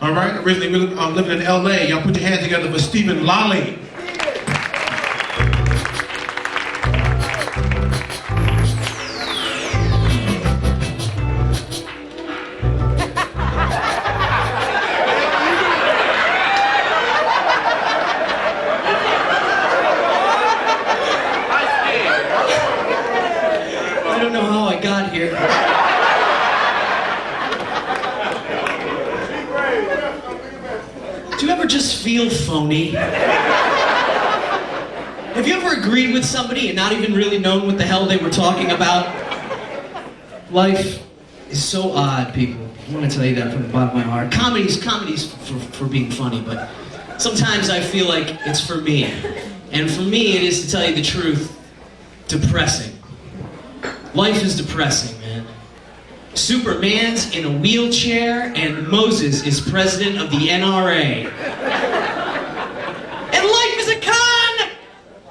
All right, originally living in LA. Y'all put your hands together for Stephen Lolli. I don't know how I got here. Do you ever just feel phony? Have you ever agreed with somebody and not even really known what the hell they were talking about? Life is so odd, people. I want to tell you that from the bottom of my heart. Comedy's for being funny, but sometimes I feel like it's for me. And for me, it is, to tell you the truth, depressing. Life is depressing, man. Superman's in a wheelchair and Moses is president of the NRA. And life is a con!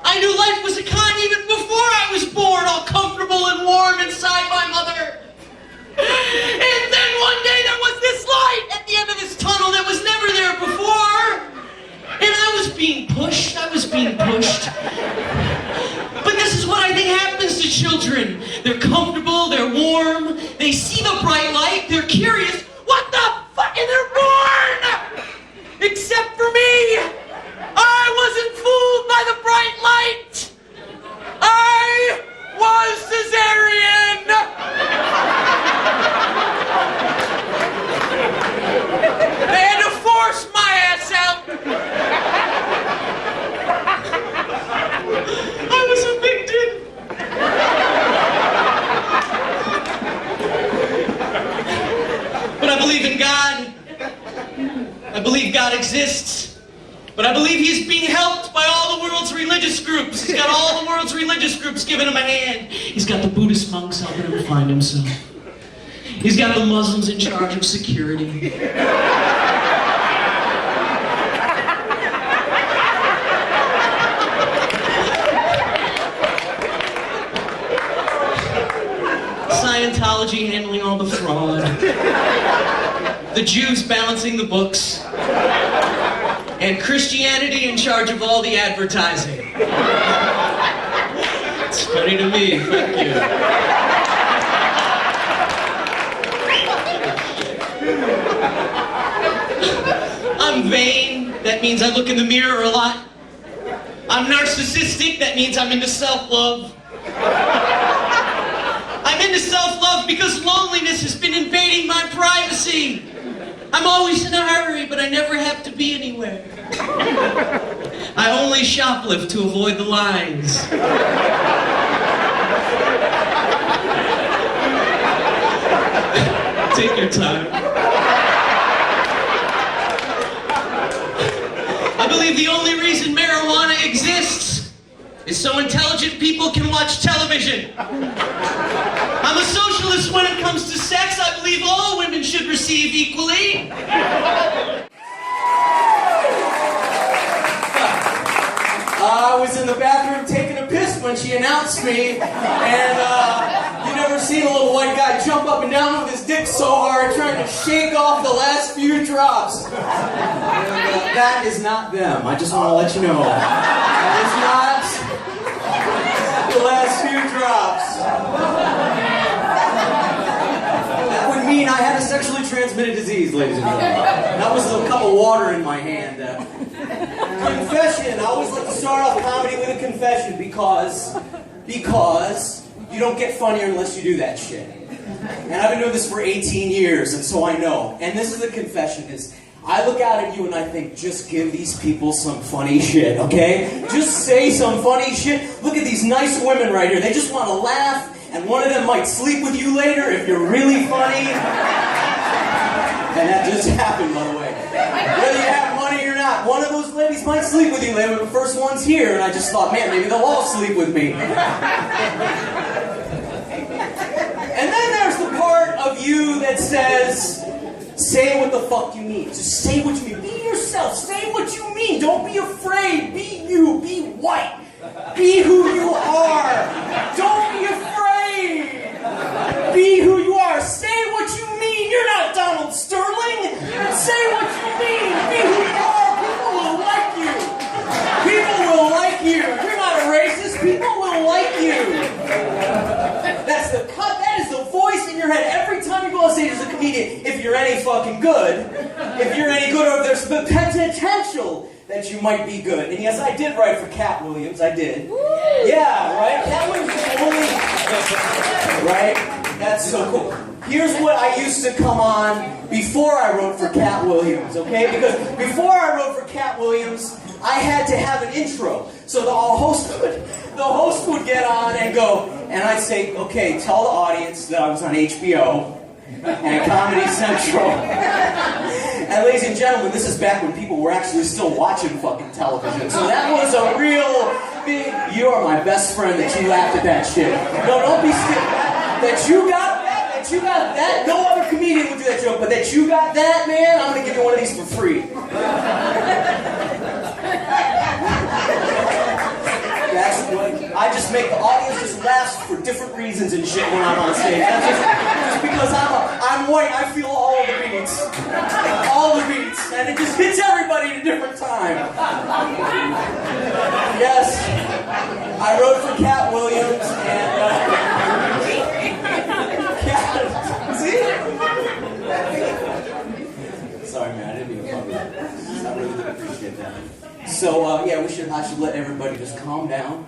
I knew life was a con even before I was born, all comfortable and warm inside my mother. And then one day there was this light at the end of this tunnel that was never there before. And I was being pushed. But this is what I think happens to children. They're comfortable, they're warm, they see the bright light, they're curious. What the fuck? And they're born! Except for me! I wasn't fooled by the bright light! I was cesarean! They had to force my ass out! I was evicted! But I believe in God. I believe God exists. But I believe he's being helped by all the world's religious groups. He's got all the world's religious groups giving him a hand. He's got the Buddhist monks helping him find himself. He's got the Muslims in charge of security. Scientology handling all the fraud. The Jews balancing the books. And Christianity in charge of all the advertising. It's funny to me, thank you. I'm vain, that means I look in the mirror a lot. I'm narcissistic, that means I'm into self-love. I'm into self-love because loneliness has been invading my privacy. I'm always in a hurry, but I never have to be anywhere. I only shoplift to avoid the lines. Take your time. I believe the only reason marijuana exists is so intelligent people can watch television. I'm a socialist when it comes to sex. I believe all women should receive equally. I was in the bathroom taking a piss when she announced me, and you never seen a little white guy jump up and down with his dick so hard trying to shake off the last few drops. And, that is not them. I just want to let you know. That is not the last few drops. That would mean I had a sexually transmitted disease, ladies and gentlemen. That was a cup of water in my hand. Confession. I always like to start off comedy with a confession because you don't get funnier unless you do that shit. And I've been doing this for 18 years, and so I know. And this is a confession, is I look out at you and I think, just give these people some funny shit, okay? Just say some funny shit. Look at these nice women right here. They just want to laugh, and one of them might sleep with you later if you're really funny. And that just happened, by the way. Whether you have money or not, one of those ladies might sleep with you later. The first one's here, and I just thought, man, maybe they'll all sleep with me. And then there's the part of you that says, say what the fuck you mean. Just say what you mean. Be yourself. Say what you mean. Don't be afraid. Be you. Be white. Be who you are. Don't be afraid. Be who you are. Say what you mean. You're not Donald Sterling. Say what Be who you are. People will like you. People will like you. You're not a racist. People will like you. That's the cut. That is the voice in your head every time you go on stage as a comedian. If you're any fucking good, if you're any good, or there's the potential that you might be good. And yes, I did write for Katt Williams. I did. Yeah, right? Katt Williams is the only... Right? That's so cool. Here's what I used to come on before I wrote for Katt Williams, okay? Because before I wrote for Katt Williams, I had to have an intro. So the host would get on and go, and I'd say, okay, tell the audience that I was on HBO and Comedy Central. And ladies and gentlemen, this is back when people were actually still watching fucking television. So that was a real big, you are my best friend that you laughed at that shit. No, don't be scared. That you got that, no other comedian would do that joke, but that you got that, man, I'm gonna give you one of these for free. That's what, I just make the audience just laugh for different reasons and shit when I'm on stage. That's just because I'm white, I feel all the beats. All the beats. And it just hits everybody at a different time. Yes. I wrote for Katt Williams and see? Sorry man, I didn't mean to fuck with that. I really didn't appreciate that. So yeah, I should let everybody just calm down.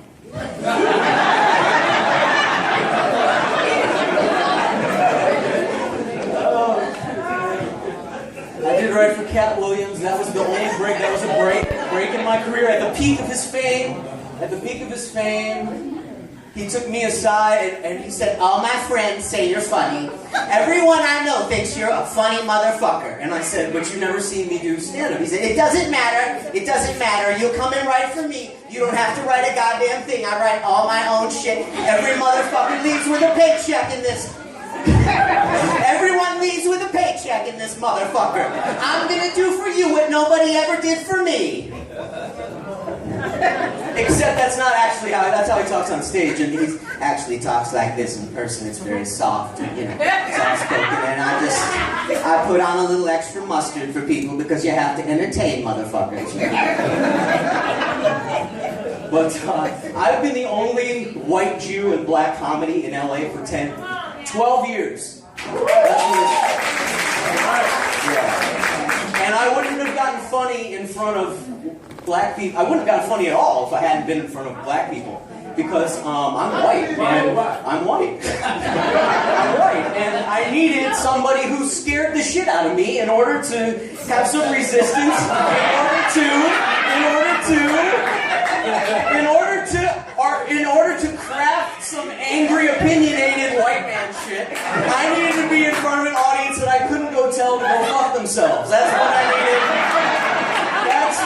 I did write for Katt Williams. That was the only break. That was a break in my career. At the peak of his fame, he took me aside and he said, "All my friends say you're funny. Everyone I know thinks you're a funny motherfucker." And I said, "But you never seen me do stand-up." He said, "It doesn't matter. It doesn't matter. You'll come and write for me. You don't have to write a goddamn thing. I write all my own shit. Every motherfucker leaves with a paycheck in this." Everyone leaves with a paycheck in this motherfucker. I'm gonna do for you what nobody ever did for me. Except that's not actually that's how he talks on stage, and he actually talks like this in person. It's very soft, and soft spoken, and I put on a little extra mustard for people because you have to entertain motherfuckers. But I've been the only white Jew in black comedy in LA for 12 years. And I wouldn't have gotten funny in front of black people. I wouldn't have gotten funny at all if I hadn't been in front of black people. Because I'm white, and I'm white. I'm white, and I needed somebody who scared the shit out of me in order to have some resistance, in order to craft some angry, opinionated white man shit. I needed to be in front of an audience that I couldn't go tell to go fuck themselves. That's what I needed. That's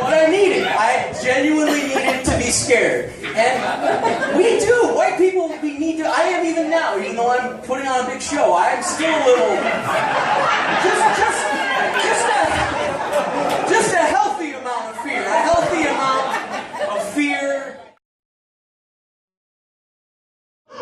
what I needed. I genuinely needed to be scared. And we do. White people, we need to. I am even now, even though I'm putting on a big show, I am still a little. Just a healthy amount of fear. A healthy amount of fear.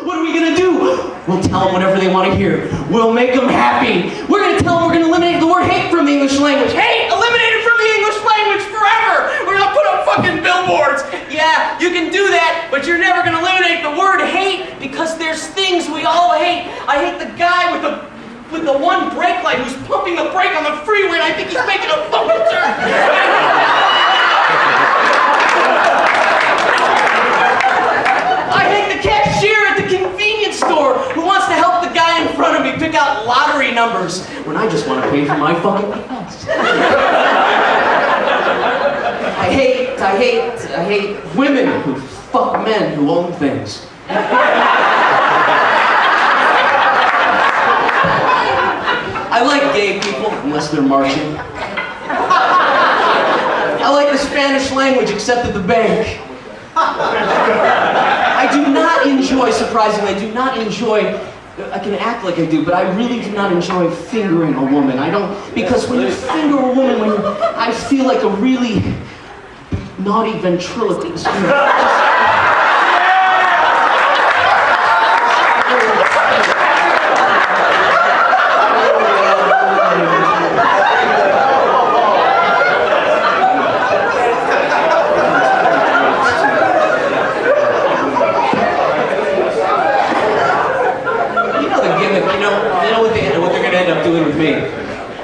What are we gonna do? We'll tell them whatever they want to hear. We'll make them happy. We're gonna tell them we're gonna eliminate the word hate from the English language. Hate! Eliminated from the English language forever! We're gonna put up fucking billboards. Yeah, you can do that, but you're never gonna eliminate the word hate because there's things we all hate. I hate the guy with the one brake light who's pumping the brake on the freeway and I think he's making a fucking turn. I hate the cashier at the convenience store who wants to help the guy in front of me pick out lottery numbers when I just want to pay for my fucking house. I hate women who fuck men who own things. I like gay people, unless they're Martian. I like the Spanish language, except at the bank. I do not enjoy, surprisingly, I can act like I do, but I really do not enjoy fingering a woman. I don't, because when you finger a woman, I feel like a really naughty ventriloquist.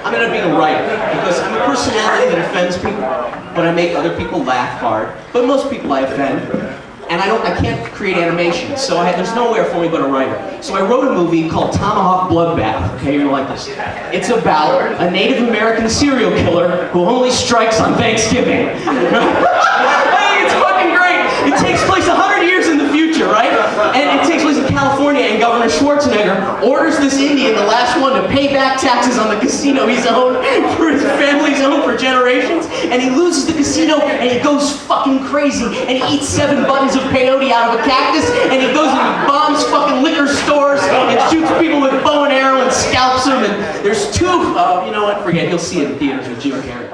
I'm gonna be a writer because I'm a personality that offends people, but I make other people laugh hard. But most people I offend, and I can't create animation, so there's nowhere for me but a writer. So I wrote a movie called Tomahawk Bloodbath. Okay, you're gonna like this. It's about a Native American serial killer who only strikes on Thanksgiving. It's fucking great. It takes place 100 years in the future, right? And it takes place in California, and Governor Schwarzenegger orders this Indian, the last one, to pay back taxes on the casino he's owned, for his family's owned for generations, and he loses the casino, and he goes fucking crazy, and he eats 7 buttons of peyote out of a cactus, and he goes and he bombs fucking liquor stores, and shoots people with bow and arrow, and scalps them, and there's 2, you know what, forget, you'll see it in theaters with Jim Carrey.